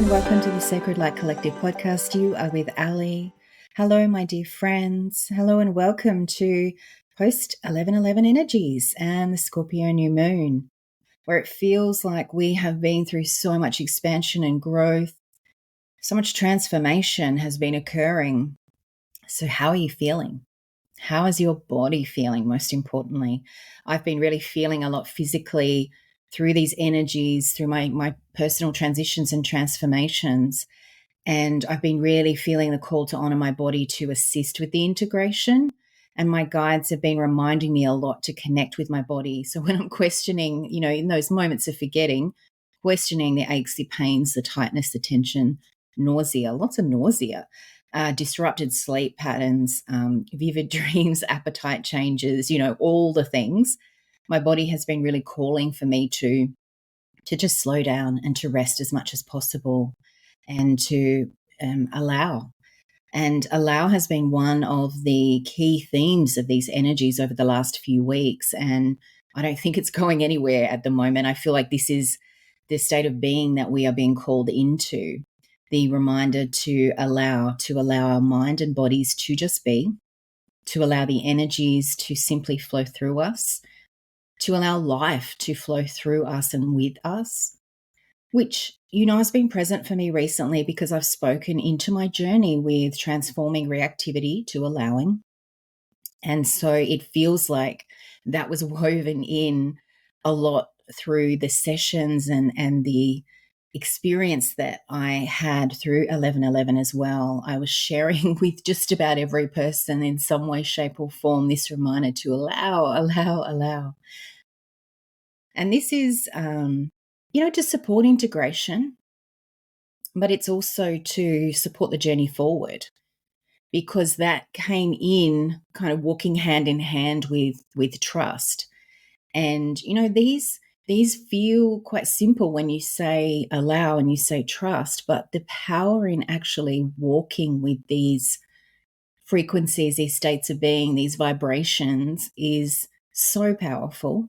and welcome to the Sacred Light Collective podcast. You are with Ali. Hello, my dear friends. Hello and welcome to post 11/11 energies and the Scorpio new moon, where it feels like we have been through so much expansion and growth. So much transformation has been occurring. So how are you feeling? How is your body feeling, most importantly? I've been really feeling a lot physically through these energies, through my personal transitions and transformations. And I've been really feeling the call to honor my body to assist with the integration. And my guides have been reminding me a lot to connect with my body. So when I'm questioning, in those moments of forgetting, questioning the aches, the pains, the tightness, the tension, nausea, lots of nausea, disrupted sleep patterns, vivid dreams, appetite changes, all the things. My body has been really calling for me to just slow down and to rest as much as possible and to allow. And allow has been one of the key themes of these energies over the last few weeks. And I don't think it's going anywhere at the moment. I feel like this is the state of being that we are being called into. The reminder to allow our mind and bodies to just be, to allow the energies to simply flow through us, to allow life to flow through us and with us, which, has been present for me recently because I've spoken into my journey with transforming reactivity to allowing. And so it feels like that was woven in a lot through the sessions and the experience that I had through 11/11 as well. I was sharing with just about every person in some way, shape, or form this reminder to allow. And this is, to support integration, but it's also to support the journey forward, because that came in kind of walking hand in hand with trust. And, these feel quite simple when you say allow and you say trust, but the power in actually walking with these frequencies, these states of being, these vibrations is so powerful.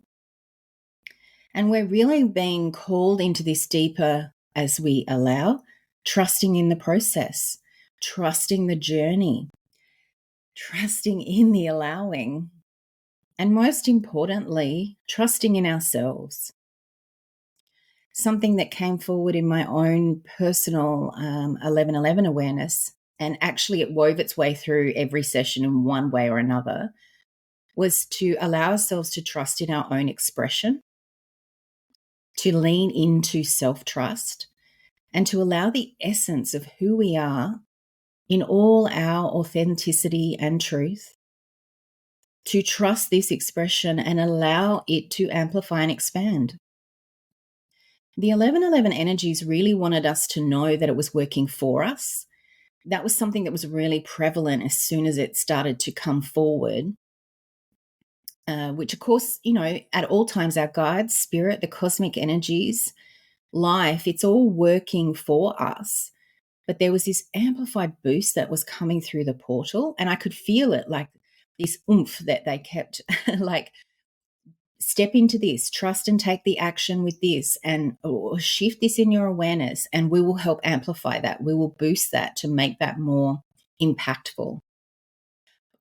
And we're really being called into this deeper as we allow, trusting in the process, trusting the journey, trusting in the allowing. And most importantly, trusting in ourselves. Something that came forward in my own personal 11/11 awareness, and actually it wove its way through every session in one way or another, was to allow ourselves to trust in our own expression, to lean into self-trust, and to allow the essence of who we are in all our authenticity and truth, to trust this expression and allow it to amplify and expand. The 11/11 energies really wanted us to know that it was working for us. That was something that was really prevalent as soon as it started to come forward, which, of course, at all times, our guides, spirit, the cosmic energies, life, it's all working for us. But there was this amplified boost that was coming through the portal, and I could feel it, like this oomph that they kept like, step into this, trust and take the action with this, and shift this in your awareness, and we will help amplify that. We will boost that to make that more impactful.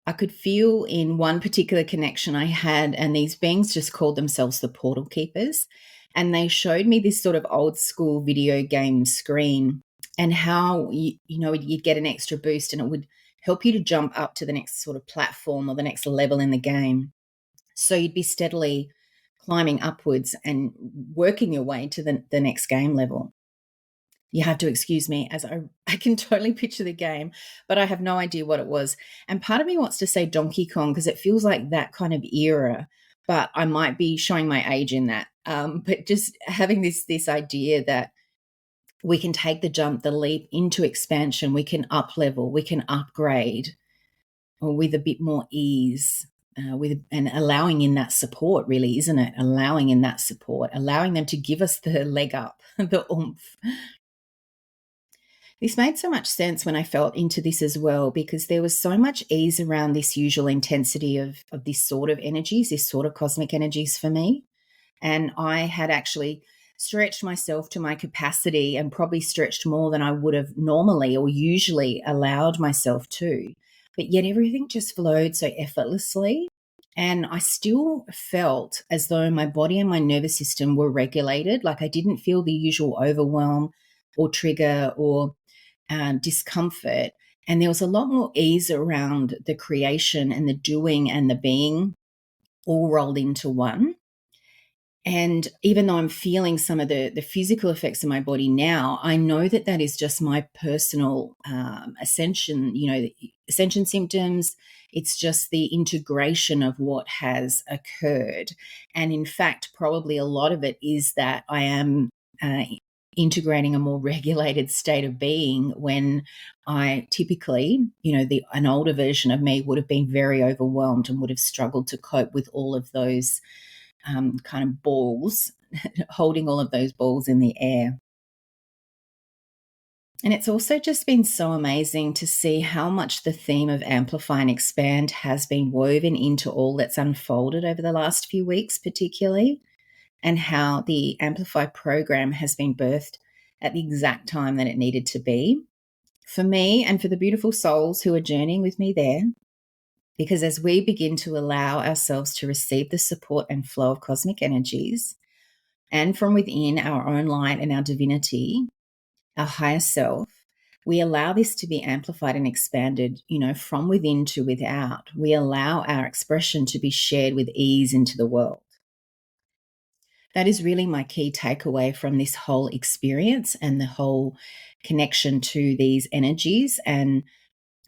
I could feel in one particular connection I had, and these beings just called themselves the portal keepers, and they showed me this sort of old school video game screen and how you'd get an extra boost and it would help you to jump up to the next sort of platform or the next level in the game. So you'd be steadily climbing upwards and working your way to the next game level. You have to excuse me as I can totally picture the game, but I have no idea what it was. And part of me wants to say Donkey Kong because it feels like that kind of era, but I might be showing my age in that. But just having this idea that we can take the jump, the leap into expansion, we can up level, we can upgrade with a bit more ease. And allowing in that support, really, isn't it? Allowing in that support, allowing them to give us the leg up, the oomph. This made so much sense when I felt into this as well, because there was so much ease around this usual intensity of this sort of energies, this sort of cosmic energies for me. And I had actually stretched myself to my capacity and probably stretched more than I would have normally or usually allowed myself to. But yet everything just flowed so effortlessly. And I still felt as though my body and my nervous system were regulated. Like I didn't feel the usual overwhelm or trigger or discomfort. And there was a lot more ease around the creation and the doing and the being all rolled into one. And even though I'm feeling some of the physical effects of my body now, I know that that is just my personal ascension symptoms. It's just the integration of what has occurred. And in fact, probably a lot of it is that I am integrating a more regulated state of being when I typically, an older version of me would have been very overwhelmed and would have struggled to cope with all of those kind of balls, holding all of those balls in the air. And it's also just been so amazing to see how much the theme of Amplify and Expand has been woven into all that's unfolded over the last few weeks, particularly, and how the Amplify program has been birthed at the exact time that it needed to be for me and for the beautiful souls who are journeying with me there. Because as we begin to allow ourselves to receive the support and flow of cosmic energies, and from within our own light and our divinity, our higher self, we allow this to be amplified and expanded, from within to without. We allow our expression to be shared with ease into the world. That is really my key takeaway from this whole experience and the whole connection to these energies, and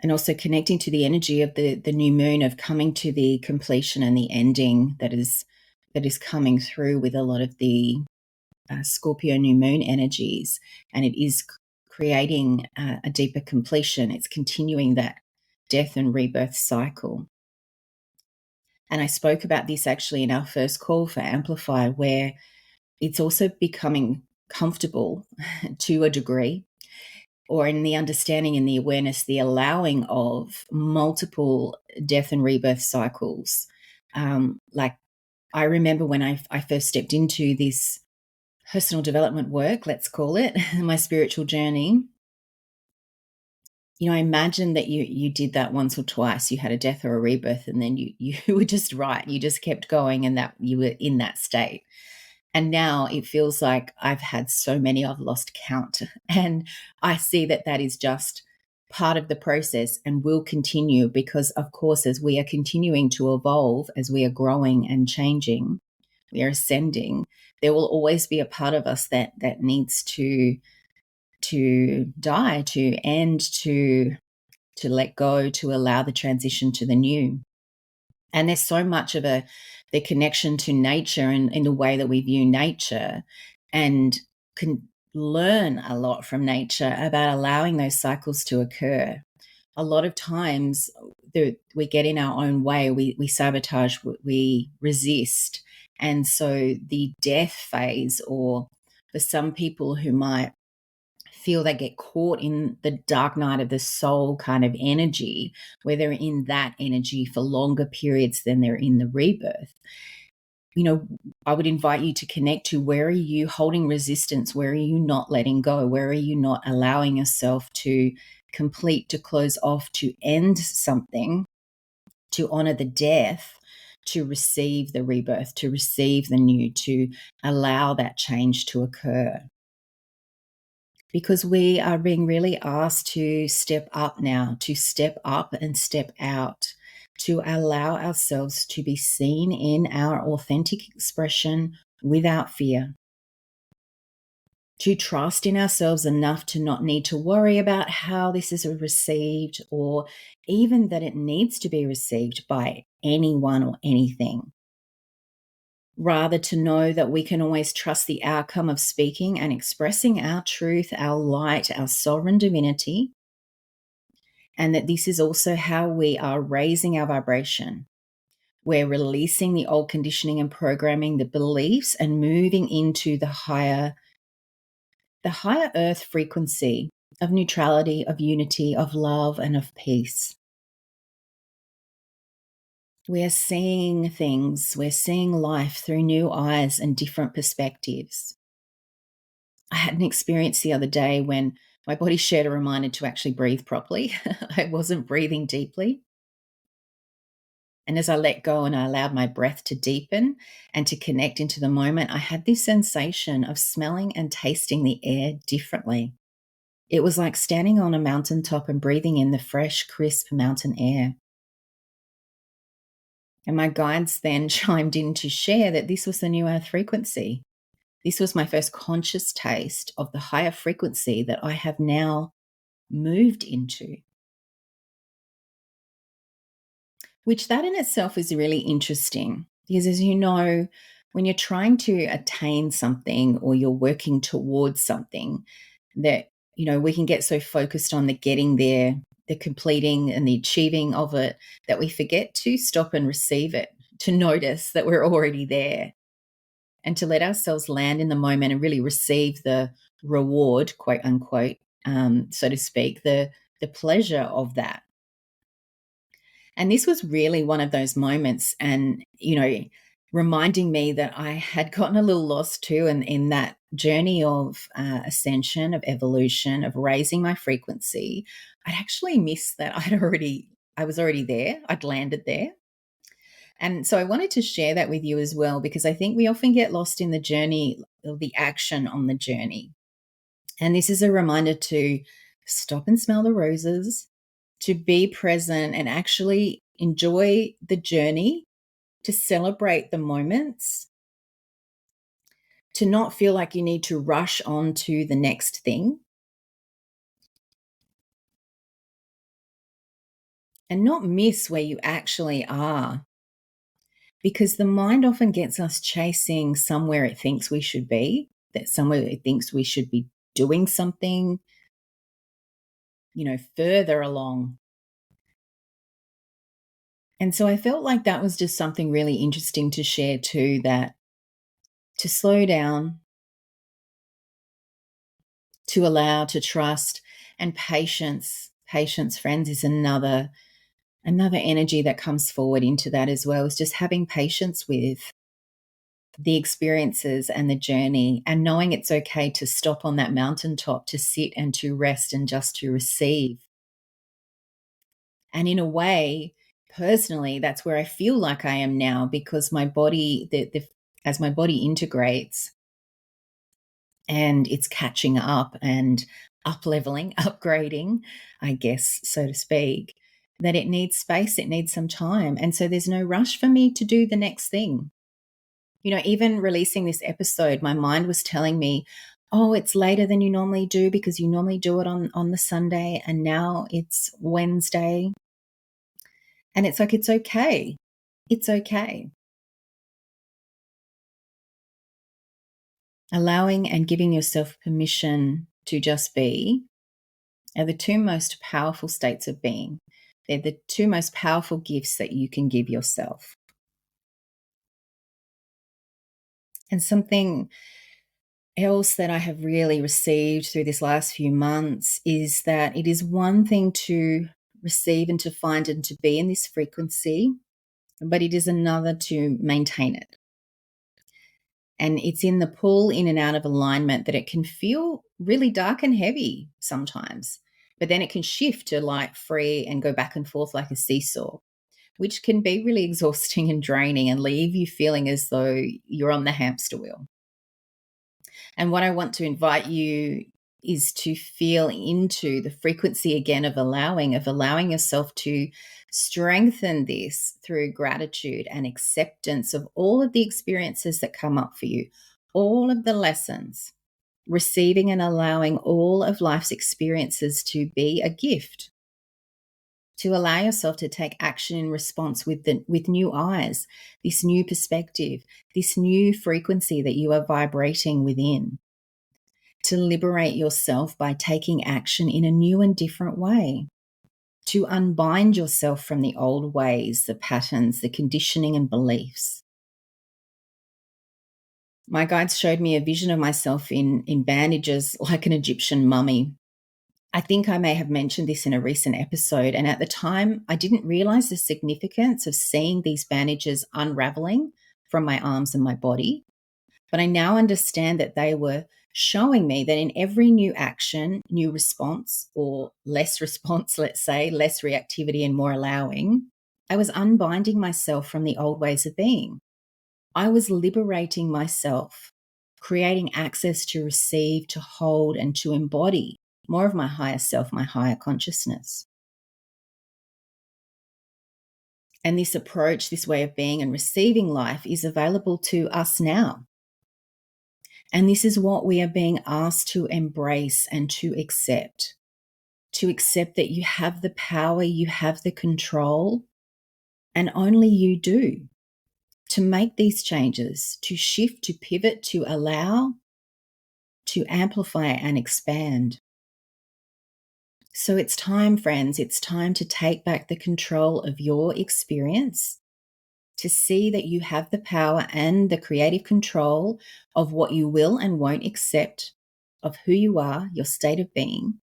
also connecting to the energy of the new moon, of coming to the completion and the ending that is coming through with a lot of the Scorpio new moon energies. And it is creating a deeper completion. It's continuing that death and rebirth cycle. And I spoke about this actually in our first call for Amplify, where it's also becoming comfortable to a degree, or in the understanding and the awareness, the allowing of multiple death and rebirth cycles. Like I remember when I first stepped into this personal development work, let's call it, my spiritual journey, I imagine that you did that once or twice. You had a death or a rebirth, and then you were just right. You just kept going, and that you were in that state. And now it feels like I've had so many, I've lost count. And I see that that is just part of the process and will continue, because, of course, as we are continuing to evolve, as we are growing and changing, we are ascending, there will always be a part of us that needs to die, to end, to let go, to allow the transition to the new. And there's so much of the connection to nature and in the way that we view nature, and can learn a lot from nature about allowing those cycles to occur. A lot of times we get in our own way, we sabotage, we resist. And so the death phase, or for some people who might feel they get caught in the dark night of the soul kind of energy, where they're in that energy for longer periods than they're in the rebirth. I would invite you to connect to, where are you holding resistance? Where are you not letting go? Where are you not allowing yourself to complete, to close off, to end something, to honor the death, to receive the rebirth, to receive the new, to allow that change to occur? Because we are being really asked to step up now, to step up and step out, to allow ourselves to be seen in our authentic expression without fear, to trust in ourselves enough to not need to worry about how this is received, or even that it needs to be received by anyone or anything. Rather, to know that we can always trust the outcome of speaking and expressing our truth, our light, our sovereign divinity, and that this is also how we are raising our vibration. We're releasing the old conditioning and programming, the beliefs, and moving into the higher earth frequency of neutrality, of unity, of love, and of peace. We're seeing things, we're seeing life through new eyes and different perspectives. I had an experience the other day when my body shared a reminder to actually breathe properly. I wasn't breathing deeply. And as I let go and I allowed my breath to deepen and to connect into the moment, I had this sensation of smelling and tasting the air differently. It was like standing on a mountaintop and breathing in the fresh, crisp mountain air. And my guides then chimed in to share that this was the new earth frequency. This was my first conscious taste of the higher frequency that I have now moved into, which that in itself is really interesting because, as you know, when you're trying to attain something or you're working towards something, that, we can get so focused on the getting there, the completing and the achieving of it, that we forget to stop and receive it, to notice that we're already there, and to let ourselves land in the moment and really receive the reward, quote unquote, so to speak, the pleasure of that. And this was really one of those moments, and reminding me that I had gotten a little lost too in that journey of ascension, of evolution, of raising my frequency. I'd actually missed that I was already there. I'd landed there. And so I wanted to share that with you as well, because I think we often get lost in the journey, or the action on the journey. And this is a reminder to stop and smell the roses, to be present and actually enjoy the journey, to celebrate the moments, to not feel like you need to rush on to the next thing, and not miss where you actually are. Because the mind often gets us chasing somewhere it thinks we should be, that somewhere it thinks we should be doing something, further along. And so I felt like that was just something really interesting to share too, that to slow down, to allow, to trust, and patience. Patience, friends, is another energy that comes forward into that as well, is just having patience with the experiences and the journey, and knowing it's okay to stop on that mountaintop, to sit and to rest and just to receive. And in a way, personally, that's where I feel like I am now, because my body, as my body integrates and it's catching up and up leveling, upgrading, I guess, so to speak, that it needs space, it needs some time. And so there's no rush for me to do the next thing. Even releasing this episode, my mind was telling me, oh, it's later than you normally do because you normally do it on the Sunday, and now it's Wednesday. And it's like, it's okay. It's okay. Allowing and giving yourself permission to just be are the two most powerful states of being. They're the two most powerful gifts that you can give yourself. And something else that I have really received through this last few months is that it is one thing to receive and to find and to be in this frequency, but it is another to maintain it. And it's in the pull in and out of alignment that it can feel really dark and heavy sometimes, but then it can shift to light, free, and go back and forth like a seesaw, which can be really exhausting and draining and leave you feeling as though you're on the hamster wheel. And what I want to invite you is to feel into the frequency again of allowing yourself to strengthen this through gratitude and acceptance of all of the experiences that come up for you, all of the lessons, receiving and allowing all of life's experiences to be a gift, to allow yourself to take action in response with new eyes, this new perspective, this new frequency that you are vibrating within, to liberate yourself by taking action in a new and different way, to unbind yourself from the old ways, the patterns, the conditioning and beliefs. My guides showed me a vision of myself in bandages like an Egyptian mummy. I think I may have mentioned this in a recent episode, and at the time I didn't realize the significance of seeing these bandages unraveling from my arms and my body. But I now understand that they were showing me that in every new action, new response, or less response, let's say, less reactivity and more allowing, I was unbinding myself from the old ways of being. I was liberating myself, creating access to receive, to hold, and to embody more of my higher self, my higher consciousness. And this approach, this way of being and receiving life is available to us now. And this is what we are being asked to embrace and to accept that you have the power, you have the control, and only you do, to make these changes, to shift, to pivot, to allow, to amplify and expand. So it's time, friends, it's time to take back the control of your experience, to see that you have the power and the creative control of what you will and won't accept, of who you are, your state of being.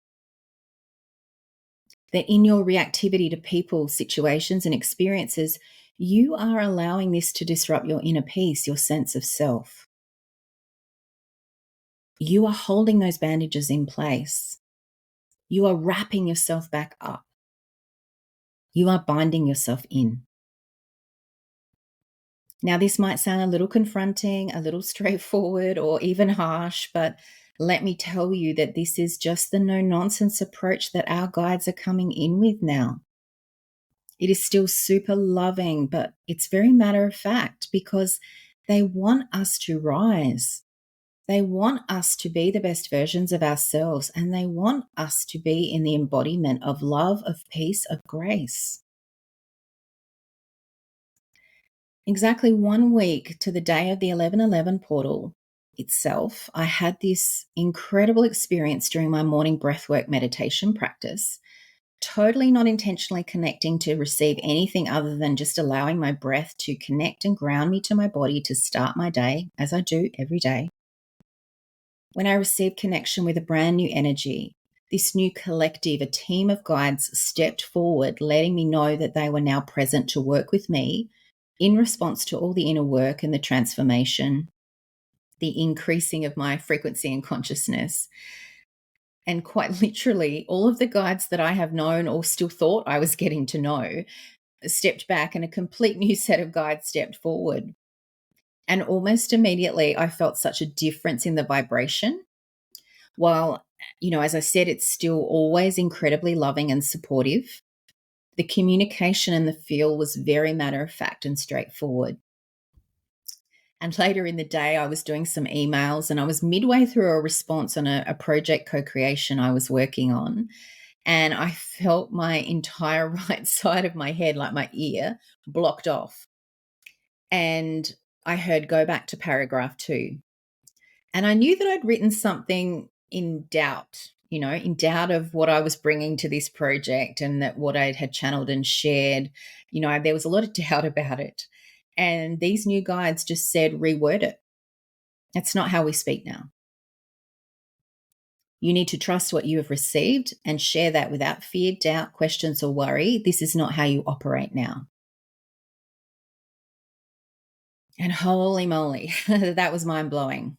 That in your reactivity to people, situations, and experiences, you are allowing this to disrupt your inner peace, your sense of self. You are holding those bandages in place. You are wrapping yourself back up. You are binding yourself in. Now, this might sound a little confronting, a little straightforward, or even harsh, but let me tell you that this is just the no-nonsense approach that our guides are coming in with now. It is still super loving, but it's very matter of fact because they want us to rise. They want us to be the best versions of ourselves, and they want us to be in the embodiment of love, of peace, of grace. Exactly 1 week to the day of the 11:11 portal itself, I had this incredible experience during my morning breathwork meditation practice, totally not intentionally connecting to receive anything other than just allowing my breath to connect and ground me to my body to start my day, as I do every day. When I received connection with a brand new energy, this new collective, a team of guides stepped forward, letting me know that they were now present to work with me in response to all the inner work and the transformation, the increasing of my frequency and consciousness. And quite literally, all of the guides that I have known or still thought I was getting to know stepped back, and a complete new set of guides stepped forward. And almost immediately, I felt such a difference in the vibration. While, as I said, it's still always incredibly loving and supportive, the communication and the feel was very matter of fact and straightforward. And later in the day, I was doing some emails and I was midway through a response on a project co-creation I was working on. And I felt my entire right side of my head, like my ear, blocked off. And I heard go back to paragraph 2. And I knew that I'd written something in doubt, in doubt of what I was bringing to this project and that what I had channeled and shared, there was a lot of doubt about it. And these new guides just said, reword it. That's not how we speak now. You need to trust what you have received and share that without fear, doubt, questions, or worry. This is not how you operate now. And holy moly, that was mind blowing.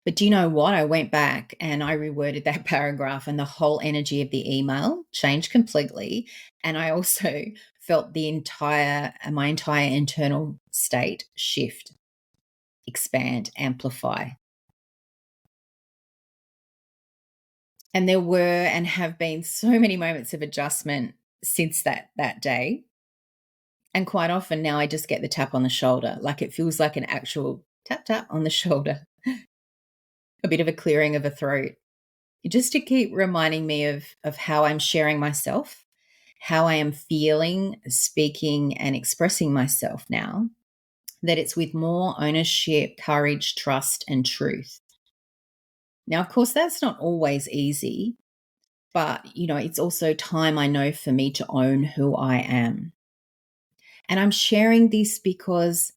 But do you know what? I went back and I reworded that paragraph, and the whole energy of the email changed completely. And I also felt my entire internal state shift, expand, amplify. And there were and have been so many moments of adjustment since that day. And quite often now I just get the tap on the shoulder. Like it feels like an actual tap, tap on the shoulder, a bit of a clearing of a throat, just to keep reminding me of how I'm sharing myself, how I am feeling, speaking, and expressing myself now, that it's with more ownership, courage, trust, and truth. Now, of course, that's not always easy, but, it's also time, I know, for me to own who I am. And I'm sharing this because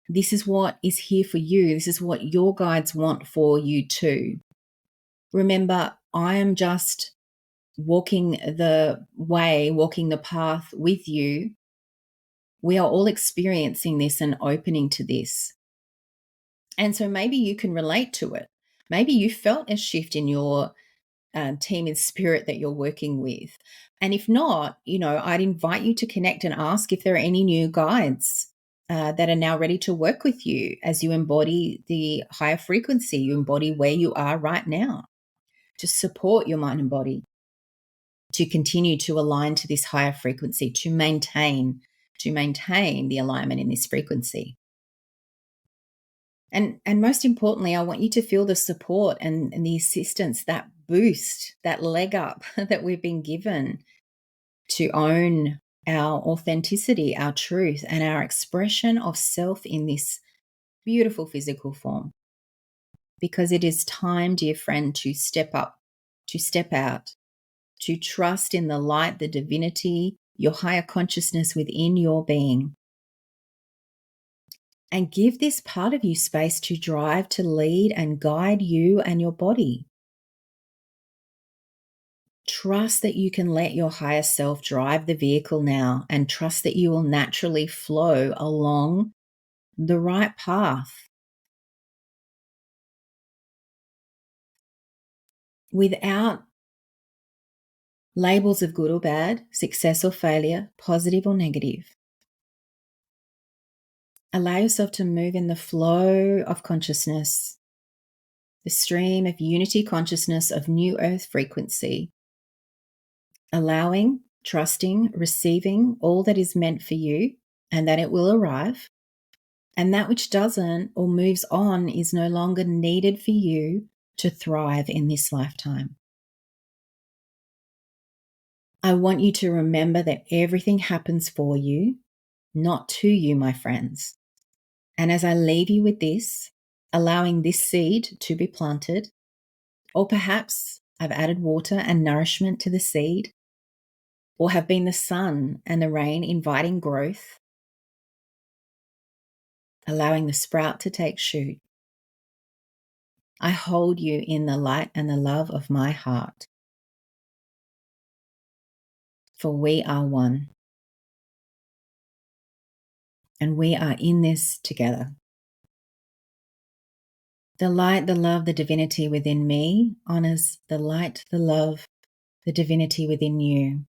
this is what is here for you. This is what your guides want for you too. Remember, I am just walking the path with you. We are all experiencing this and opening to this. And so maybe you can relate to it. Maybe you felt a shift in your team in spirit that you're working with. And if not, I'd invite you to connect and ask if there are any new guides that are now ready to work with you as you embody the higher frequency, you embody where you are right now, to support your mind and body, to continue to align to this higher frequency, to maintain the alignment in this frequency. And most importantly, I want you to feel the support and the assistance, that boost, that leg up that we've been given to own our authenticity, our truth, and our expression of self in this beautiful physical form. Because it is time, dear friend, to step up, to step out, to trust in the light, the divinity, your higher consciousness within your being. And give this part of you space to drive, to lead and guide you and your body. Trust that you can let your higher self drive the vehicle now, and trust that you will naturally flow along the right path without labels of good or bad, success or failure, positive or negative. Allow yourself to move in the flow of consciousness, the stream of unity consciousness of new earth frequency, allowing, trusting, receiving all that is meant for you and that it will arrive. And that which doesn't or moves on is no longer needed for you to thrive in this lifetime. I want you to remember that everything happens for you, not to you, my friends. And as I leave you with this, allowing this seed to be planted, or perhaps I've added water and nourishment to the seed, or have been the sun and the rain inviting growth, allowing the sprout to take shoot. I hold you in the light and the love of my heart. For we are one. And we are in this together. The light, the love, the divinity within me honors the light, the love, the divinity within you.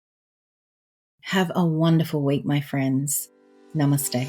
Have a wonderful week, my friends. Namaste.